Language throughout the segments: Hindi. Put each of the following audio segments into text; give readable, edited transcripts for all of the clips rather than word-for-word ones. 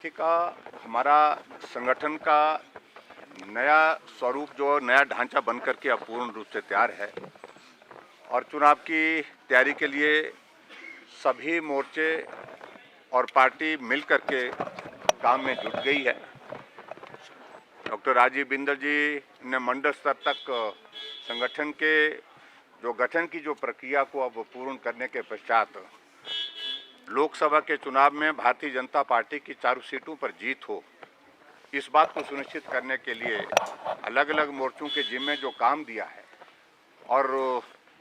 का हमारा संगठन का नया स्वरूप जो नया ढांचा बन करके अब पूर्ण रूप से तैयार है और चुनाव की तैयारी के लिए सभी मोर्चे और पार्टी मिल करके काम में जुट गई है। डॉक्टर राजीव बिंदल जी ने मंडल स्तर तक संगठन के जो गठन की जो प्रक्रिया को अब पूर्ण करने के पश्चात लोकसभा के चुनाव में भारतीय जनता पार्टी की 4 सीटों पर जीत हो, इस बात को सुनिश्चित करने के लिए अलग अलग मोर्चों के जिम्मे जो काम दिया है और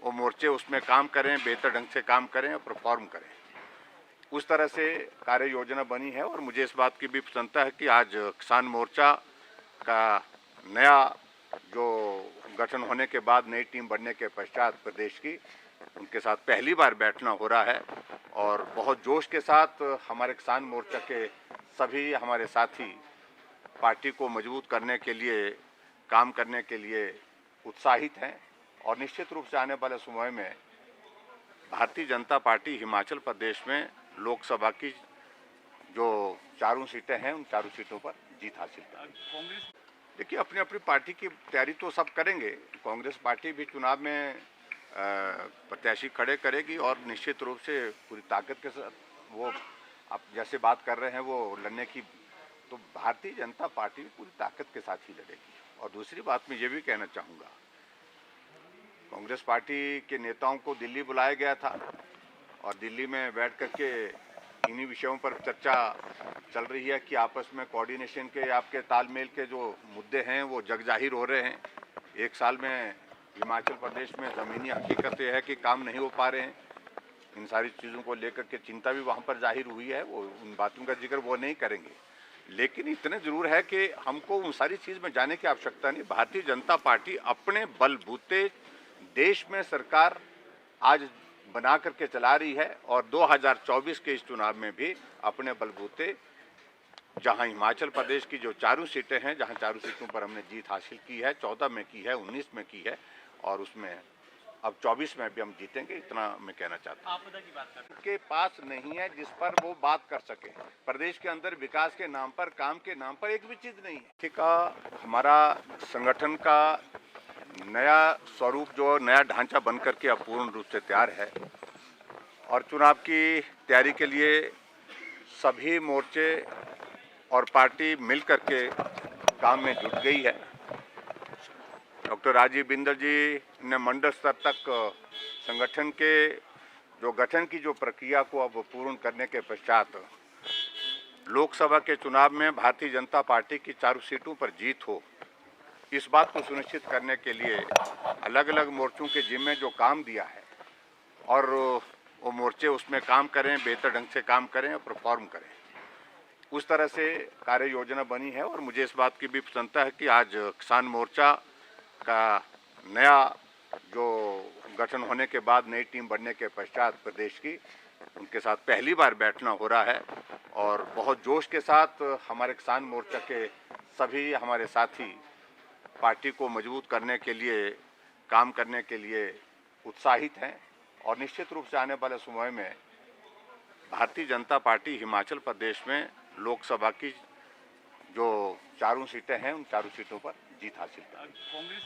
वो मोर्चे उसमें काम करें, बेहतर ढंग से काम करें और परफॉर्म करें, उस तरह से कार्य योजना बनी है। और मुझे इस बात की भी प्रसन्नता है कि आज किसान मोर्चा का नया जो गठन होने के बाद नई टीम बनने के पश्चात प्रदेश की उनके साथ पहली बार बैठना हो रहा है और बहुत जोश के साथ हमारे किसान मोर्चा के सभी हमारे साथी पार्टी को मजबूत करने के लिए, काम करने के लिए उत्साहित हैं और निश्चित रूप से आने वाले समय में भारतीय जनता पार्टी हिमाचल प्रदेश में लोकसभा की जो 4 सीटें हैं उन 4 सीटों पर जीत हासिल करेगी। देखिए, अपनी अपनी पार्टी की तैयारी तो सब करेंगे। कांग्रेस पार्टी भी चुनाव में प्रत्याशी खड़े करेगी और निश्चित रूप से पूरी ताकत के साथ वो आप जैसे बात कर रहे हैं वो लड़ने की, तो भारतीय जनता पार्टी भी पूरी ताकत के साथ ही लड़ेगी। और दूसरी बात मैं ये भी कहना चाहूँगा, कांग्रेस पार्टी के नेताओं को दिल्ली बुलाया गया था और दिल्ली में बैठ करके इन्हीं विषयों पर चर्चा चल रही है कि आपस में कोऑर्डिनेशन के, आपके तालमेल के जो मुद्दे हैं वो जग जाहिर हो रहे हैं। एक साल में हिमाचल प्रदेश में ज़मीनी हकीकत यह है कि काम नहीं हो पा रहे हैं। इन सारी चीज़ों को लेकर के चिंता भी वहाँ पर जाहिर हुई है, वो उन बातों का जिक्र वो नहीं करेंगे, लेकिन इतने ज़रूर है कि हमको उन सारी चीज़ में जाने की आवश्यकता नहीं। भारतीय जनता पार्टी अपने बलबूते देश में सरकार आज बना करके चला रही है और 2024 के इस चुनाव में भी अपने बलबूते, जहां हिमाचल प्रदेश की जो 4 सीटें हैं, जहां 4 सीटों पर हमने जीत हासिल की है, 14 में की है, 19 में की है और उसमें अब 24 में भी हम जीतेंगे, इतना मैं कहना चाहता हूँ। आपदा की बात करते हैं, के पास नहीं है जिस पर वो बात कर सके। प्रदेश के अंदर विकास के नाम पर, काम के नाम पर एक भी चीज नहीं है। का हमारा संगठन का नया स्वरूप जो नया ढांचा बन करके अब पूर्ण रूप से तैयार है और चुनाव की तैयारी के लिए सभी मोर्चे और पार्टी मिल करके काम में जुट गई है। डॉक्टर राजीव बिंदल जी ने मंडल स्तर तक संगठन के जो गठन की जो प्रक्रिया को अब पूर्ण करने के पश्चात लोकसभा के चुनाव में भारतीय जनता पार्टी की 4 सीटों पर जीत हो, इस बात को सुनिश्चित करने के लिए अलग अलग मोर्चों के जिम्मे जो काम दिया है और वो मोर्चे उसमें काम करें, बेहतर ढंग से काम करें और परफॉर्म करें, उस तरह से कार्य योजना बनी है। और मुझे इस बात की भी प्रसन्नता है कि आज किसान मोर्चा का नया जो गठन होने के बाद नई टीम बनने के पश्चात प्रदेश की उनके साथ पहली बार बैठना हो रहा है और बहुत जोश के साथ हमारे किसान मोर्चा के सभी हमारे साथी पार्टी को मजबूत करने के लिए, काम करने के लिए उत्साहित हैं और निश्चित रूप से आने वाले समय में भारतीय जनता पार्टी हिमाचल प्रदेश में लोकसभा की जो 4 सीटें हैं उन 4 सीटों पर जीत हासिल करेगी।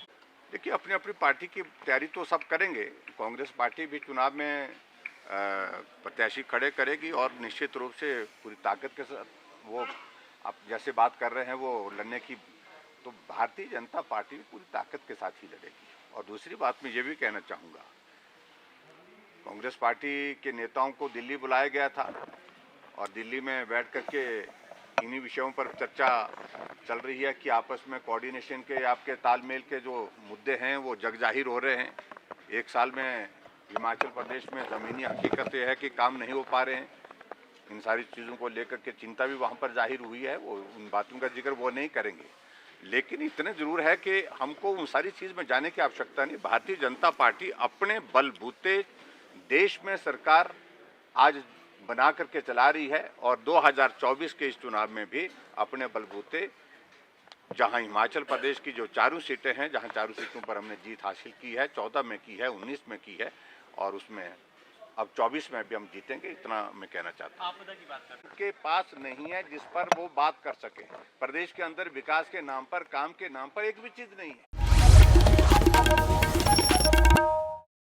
देखिए, अपनी अपनी पार्टी की तैयारी तो सब करेंगे। कांग्रेस पार्टी भी चुनाव में प्रत्याशी खड़े करेगी और निश्चित रूप से पूरी ताकत के साथ वो आप जैसे बात कर रहे हैं वो लड़ने की, तो भारतीय जनता पार्टी भी पूरी ताकत के साथ ही लड़ेगी। और दूसरी बात मैं ये भी कहना चाहूँगा, कांग्रेस पार्टी के नेताओं को दिल्ली बुलाया गया था और दिल्ली में बैठ करके इन्हीं विषयों पर चर्चा चल रही है कि आपस में कोऑर्डिनेशन के, आपके तालमेल के जो मुद्दे हैं वो जग जाहिर हो रहे हैं। एक साल में हिमाचल प्रदेश में ज़मीनी हकीकत यह है कि काम नहीं हो पा रहे हैं। इन सारी चीज़ों को लेकर के चिंता भी वहाँ पर जाहिर हुई है, वो उन बातों का जिक्र वो नहीं करेंगे, लेकिन इतने ज़रूर है कि हमको उन सारी चीज़ में जाने की आवश्यकता नहीं। भारतीय जनता पार्टी अपने बलबूते देश में सरकार आज बना करके चला रही है और 2024 के इस चुनाव में भी अपने बलबूते, जहां हिमाचल प्रदेश की जो 4 सीटें हैं, जहां 4 सीटों पर हमने जीत हासिल की है, 14 में की है, 19 में की है और उसमें अब 24 में भी हम जीतेंगे, इतना मैं कहना चाहता हूँ। आपदा की बात करते के पास नहीं है जिस पर वो बात कर सके। प्रदेश के अंदर विकास के नाम पर, काम के नाम पर एक भी चीज नहीं है।